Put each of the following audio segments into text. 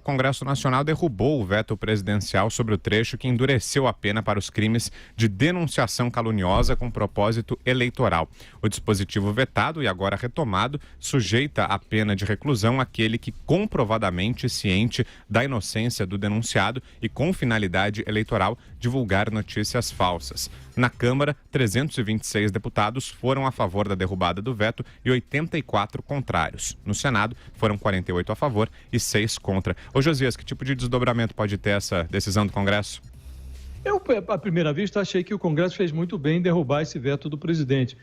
Congresso Nacional derrubou o veto presidencial sobre o trecho que endureceu a pena para os crimes de denunciação caluniosa com propósito eleitoral. O dispositivo vetado e agora retomado sujeita a pena de reclusão aquele que comprovadamente ciente da inocência do denunciado e com finalidade eleitoral divulgar notícias falsas. Na Câmara, 326 deputados foram a favor da derrubada do veto e 84 contrários. No Senado, foram 48 a favor e 6 contra. Ô Josias, que tipo de desdobramento pode ter essa decisão do Congresso? Eu, à primeira vista, achei que o Congresso fez muito bem em derrubar esse veto do presidente.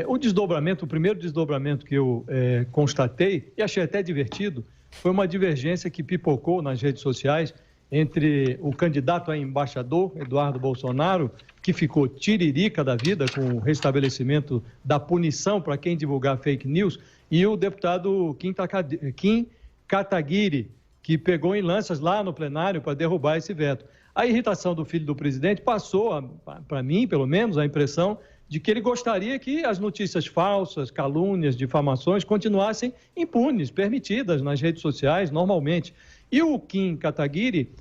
O primeiro desdobramento que eu constatei, e achei até divertido, foi uma divergência que pipocou nas redes sociais entre o candidato a embaixador, Eduardo Bolsonaro, que ficou tiririca da vida com o restabelecimento da punição para quem divulgar fake news, e o deputado Kim Kataguiri, que pegou em lanças lá no plenário para derrubar esse veto. A irritação do filho do presidente passou, para mim, pelo menos, a impressão de que ele gostaria que as notícias falsas, calúnias, difamações continuassem impunes, permitidas nas redes sociais, normalmente. E o Kim Kataguiri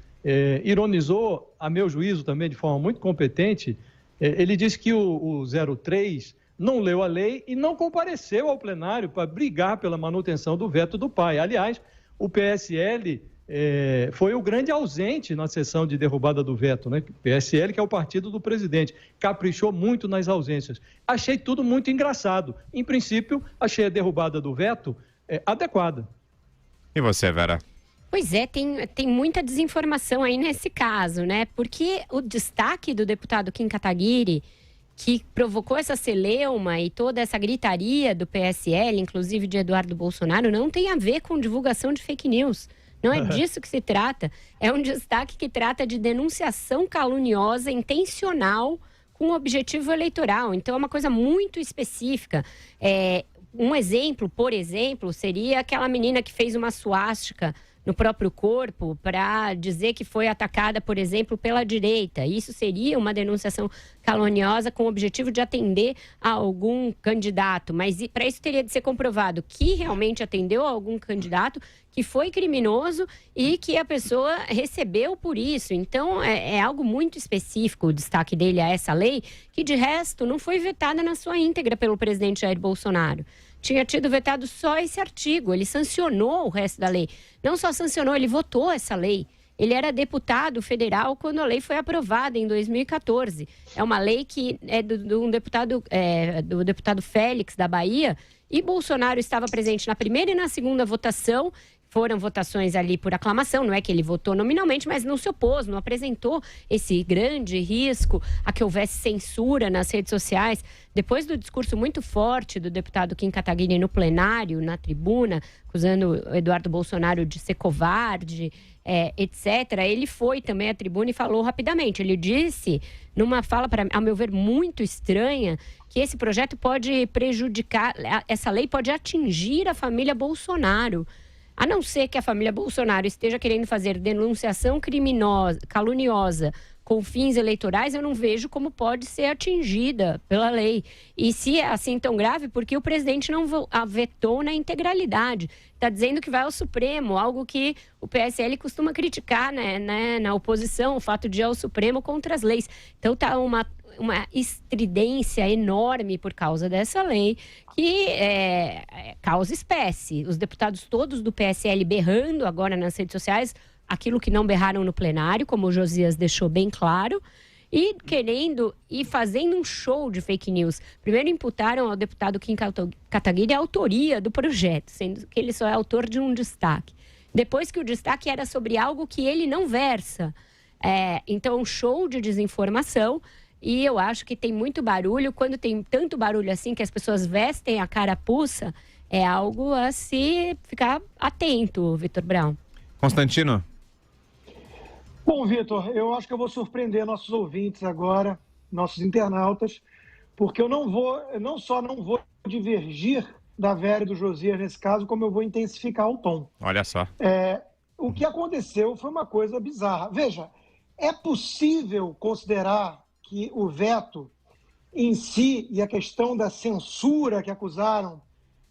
ironizou, a meu juízo também de forma muito competente, ele disse que o 03 não leu a lei e não compareceu ao plenário para brigar pela manutenção do veto do pai. Aliás, o PSL foi o grande ausente na sessão de derrubada do veto, né? O PSL, que é o partido do presidente, caprichou muito nas ausências. Achei tudo muito engraçado. Em princípio, achei a derrubada do veto adequada. E você, Vera? Pois é, tem muita desinformação aí nesse caso, né? Porque o destaque do deputado Kim Kataguiri, que provocou essa celeuma e toda essa gritaria do PSL, inclusive de Eduardo Bolsonaro, não tem a ver com divulgação de fake news. Não é disso que se trata. É um destaque que trata de denunciação caluniosa intencional com objetivo eleitoral. Então, é uma coisa muito específica. Um exemplo, por exemplo, seria aquela menina que fez uma suástica no próprio corpo para dizer que foi atacada, por exemplo, pela direita. Isso seria uma denunciação caluniosa com o objetivo de atender a algum candidato. Mas para isso teria de ser comprovado que realmente atendeu a algum candidato, que foi criminoso e que a pessoa recebeu por isso. Então, é algo muito específico o destaque dele a essa lei, que de resto não foi vetada na sua íntegra pelo presidente Jair Bolsonaro. Tinha tido vetado só esse artigo, ele sancionou o resto da lei. Não só sancionou, ele votou essa lei. Ele era deputado federal quando a lei foi aprovada em 2014. É uma lei que é do deputado Félix, da Bahia, e Bolsonaro estava presente na primeira e na segunda votação. Foram votações ali por aclamação, não é que ele votou nominalmente, mas não se opôs, não apresentou esse grande risco a que houvesse censura nas redes sociais. Depois do discurso muito forte do deputado Kim Kataguiri no plenário, na tribuna, acusando o Eduardo Bolsonaro de ser covarde, etc., ele foi também à tribuna e falou rapidamente. Ele disse, numa fala, a meu ver, muito estranha, que esse projeto pode prejudicar, essa lei pode atingir a família Bolsonaro. A não ser que a família Bolsonaro esteja querendo fazer denunciação criminosa, caluniosa, com fins eleitorais, eu não vejo como pode ser atingida pela lei. E se é assim tão grave, porque o presidente não a vetou na integralidade. Está dizendo que vai ao Supremo, algo que o PSL costuma criticar, né, na oposição, o fato de ir ao Supremo contra as leis. Então está uma estridência enorme por causa dessa lei, que causa espécie. Os deputados todos do PSL berrando agora nas redes sociais, aquilo que não berraram no plenário, como o Josias deixou bem claro, e querendo e fazendo um show de fake news. Primeiro imputaram ao deputado Kim Kataguiri a autoria do projeto, sendo que ele só é autor de um destaque. Depois que o destaque era sobre algo que ele não versa. Então, um show de desinformação. E eu acho que tem muito barulho. Quando tem tanto barulho assim que as pessoas vestem a carapuça, é algo a se ficar atento, Vitor Brown. Constantino? Bom, Vitor, eu acho que eu vou surpreender nossos ouvintes agora, nossos internautas, porque eu não só não vou divergir da Vera e do Josias nesse caso, como eu vou intensificar o tom. Olha só. O que aconteceu foi uma coisa bizarra. Veja, é possível considerar que o veto em si e a questão da censura que acusaram,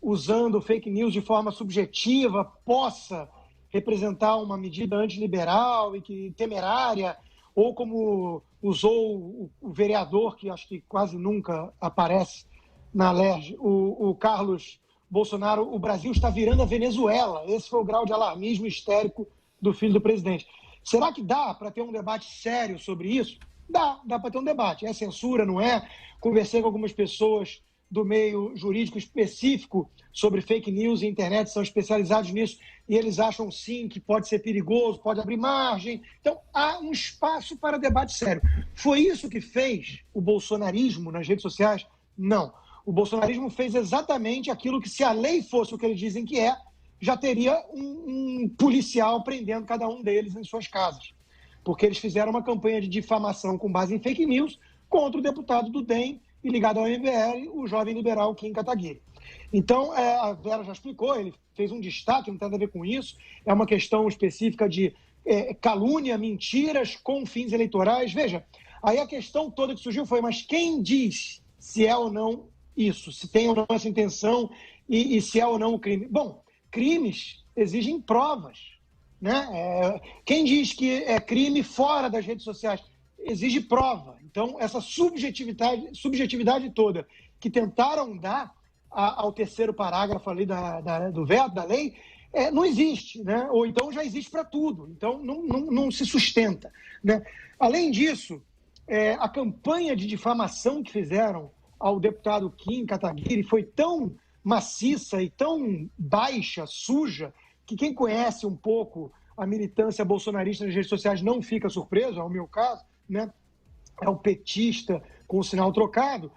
usando fake news de forma subjetiva, possa representar uma medida antiliberal e que temerária, ou como usou o vereador, que acho que quase nunca aparece na LERJ, o Carlos Bolsonaro, o Brasil está virando a Venezuela. Esse foi o grau de alarmismo histérico do filho do presidente. Será que dá para ter um debate sério sobre isso? Dá para ter um debate. É censura, não é? Conversei com algumas pessoas do meio jurídico específico sobre fake news e internet, são especializados nisso, e eles acham sim que pode ser perigoso, pode abrir margem. Então, há um espaço para debate sério. Foi isso que fez o bolsonarismo nas redes sociais? Não. O bolsonarismo fez exatamente aquilo que, se a lei fosse o que eles dizem que é, já teria um policial prendendo cada um deles em suas casas. Porque eles fizeram uma campanha de difamação com base em fake news contra o deputado do DEM e ligado ao MBL, o jovem liberal Kim Kataguiri. Então, a Vera já explicou, ele fez um destaque, não tem nada a ver com isso, é uma questão específica de calúnia, mentiras com fins eleitorais. Veja, aí a questão toda que surgiu foi, mas quem diz se é ou não isso, se tem ou não essa intenção e se é ou não o crime? Bom, crimes exigem provas, né? Quem diz que é crime fora das redes sociais exige prova. Então, essa subjetividade toda que tentaram dar ao terceiro parágrafo ali do veto, da lei, não existe, né? Ou então já existe para tudo. Então, não se sustenta, né? Além disso, a campanha de difamação que fizeram ao deputado Kim Kataguiri foi tão maciça e tão baixa, suja, que quem conhece um pouco a militância bolsonarista nas redes sociais não fica surpreso, é o meu caso, né? É um petista com o sinal trocado,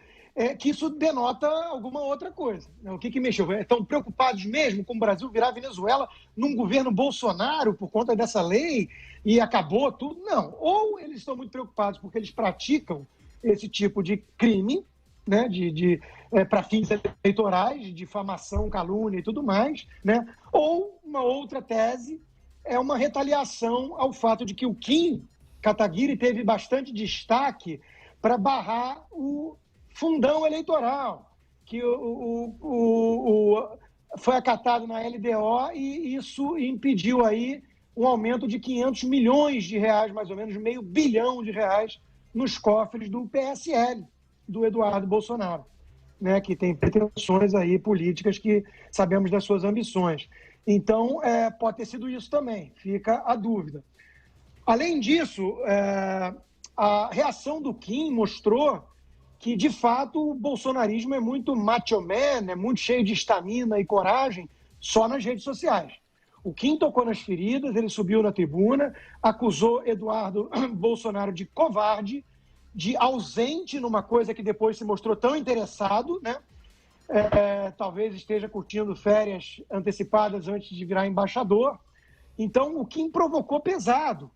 que isso denota alguma outra coisa, né? O que mexeu? Estão preocupados mesmo com o Brasil virar Venezuela num governo Bolsonaro por conta dessa lei e acabou tudo? Não. Ou eles estão muito preocupados porque eles praticam esse tipo de crime, né? Para fins eleitorais, de difamação, calúnia e tudo mais, né? Ou uma outra tese é uma retaliação ao fato de que o Kim Kataguiri teve bastante destaque para barrar o fundão eleitoral, que foi acatado na LDO, e isso impediu aí um aumento de 500 milhões de reais, mais ou menos meio bilhão de reais, nos cofres do PSL, do Eduardo Bolsonaro, né, que tem pretensões aí políticas que sabemos das suas ambições. Então, pode ter sido isso também, fica a dúvida. Além disso, a reação do Kim mostrou que, de fato, o bolsonarismo é muito macho man, é muito cheio de estamina e coragem só nas redes sociais. O Kim tocou nas feridas, ele subiu na tribuna, acusou Eduardo Bolsonaro de covarde, de ausente numa coisa que depois se mostrou tão interessado, né? Talvez esteja curtindo férias antecipadas antes de virar embaixador. Então, o Kim provocou pesado,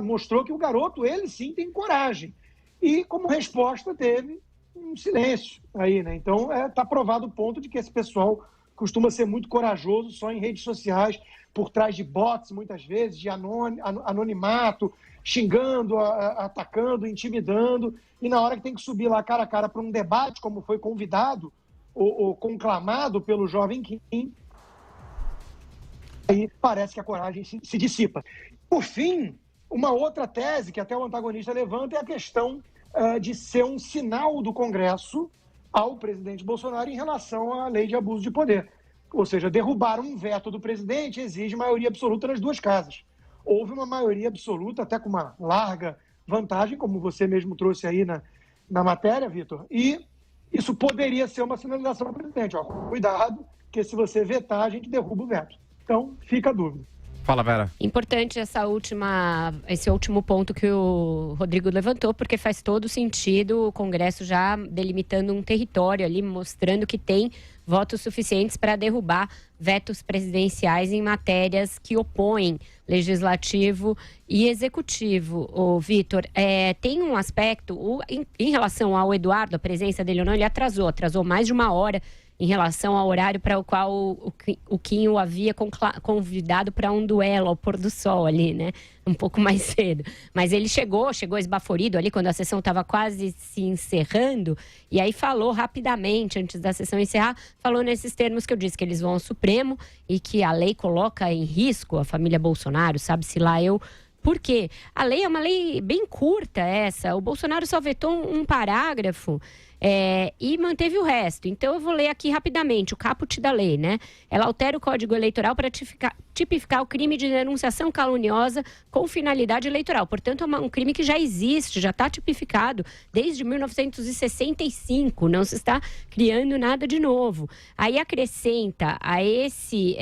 mostrou que o garoto, ele sim, tem coragem. E, como resposta, teve um silêncio aí, né? Então, está provado o ponto de que esse pessoal costuma ser muito corajoso só em redes sociais, por trás de bots, muitas vezes, de anonimato, xingando, atacando, intimidando, e na hora que tem que subir lá cara a cara para um debate, como foi convidado ou conclamado pelo jovem Kim, aí parece que a coragem se dissipa. Por fim, uma outra tese que até o antagonista levanta é a questão de ser um sinal do Congresso ao presidente Bolsonaro em relação à lei de abuso de poder. Ou seja, derrubar um veto do presidente exige maioria absoluta nas duas casas. Houve uma maioria absoluta, até com uma larga vantagem, como você mesmo trouxe aí na matéria, Vitor, e isso poderia ser uma sinalização ao presidente. Cuidado, porque se você vetar, a gente derruba o veto. Então, fica a dúvida. Fala, Vera. Importante esse último ponto que o Rodrigo levantou, porque faz todo sentido o Congresso já delimitando um território ali, mostrando que tem votos suficientes para derrubar vetos presidenciais em matérias que opõem legislativo e executivo. O Vitor, tem um aspecto, em relação ao Eduardo, a presença dele ou não, ele atrasou mais de uma hora em relação ao horário para o qual o Kim o havia convidado para um duelo ao pôr do sol ali, né? Um pouco mais cedo. Mas ele chegou esbaforido ali quando a sessão estava quase se encerrando, e aí falou rapidamente, antes da sessão encerrar, falou nesses termos que eu disse, que eles vão ao Supremo e que a lei coloca em risco a família Bolsonaro, sabe-se lá eu... Por quê? A lei é uma lei bem curta essa. O Bolsonaro só vetou um parágrafo e manteve o resto. Então, eu vou ler aqui rapidamente o caput da lei, né? Ela altera o Código Eleitoral para tipificar o crime de denunciação caluniosa com finalidade eleitoral. Portanto, é um crime que já existe, já está tipificado desde 1965. Não se está criando nada de novo. Aí acrescenta a esse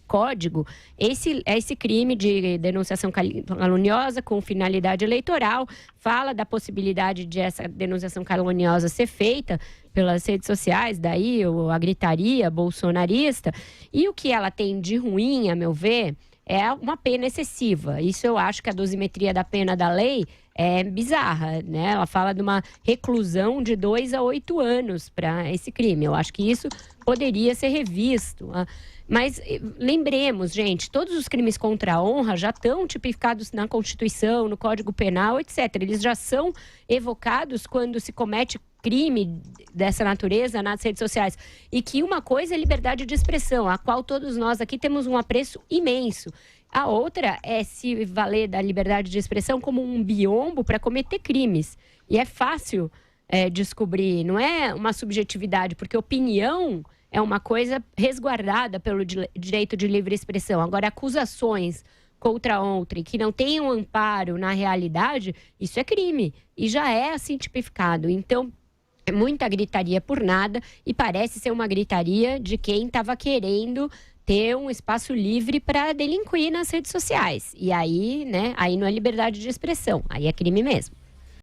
código esse crime de denunciação caluniosa com finalidade eleitoral, fala da possibilidade de essa denunciação caluniosa ser feita pelas redes sociais, daí a gritaria bolsonarista, e o que ela tem de ruim, a meu ver, é uma pena excessiva. Isso eu acho que a dosimetria da pena da lei é bizarra, né? Ela fala de uma reclusão de 2 a 8 anos para esse crime. Eu acho que isso poderia ser revisto. Mas lembremos, gente, todos os crimes contra a honra já estão tipificados na Constituição, no Código Penal, etc. Eles já são evocados quando se comete crime dessa natureza nas redes sociais. E que uma coisa é liberdade de expressão, a qual todos nós aqui temos um apreço imenso. A outra é se valer da liberdade de expressão como um biombo para cometer crimes. E é fácil descobrir, não é uma subjetividade, porque opinião é uma coisa resguardada pelo direito de livre expressão. Agora, acusações contra outrem que não tenham amparo na realidade, isso é crime. E já é assim tipificado. Então, é muita gritaria por nada e parece ser uma gritaria de quem estava querendo ter um espaço livre para delinquir nas redes sociais. E aí, né, aí não é liberdade de expressão, aí é crime mesmo.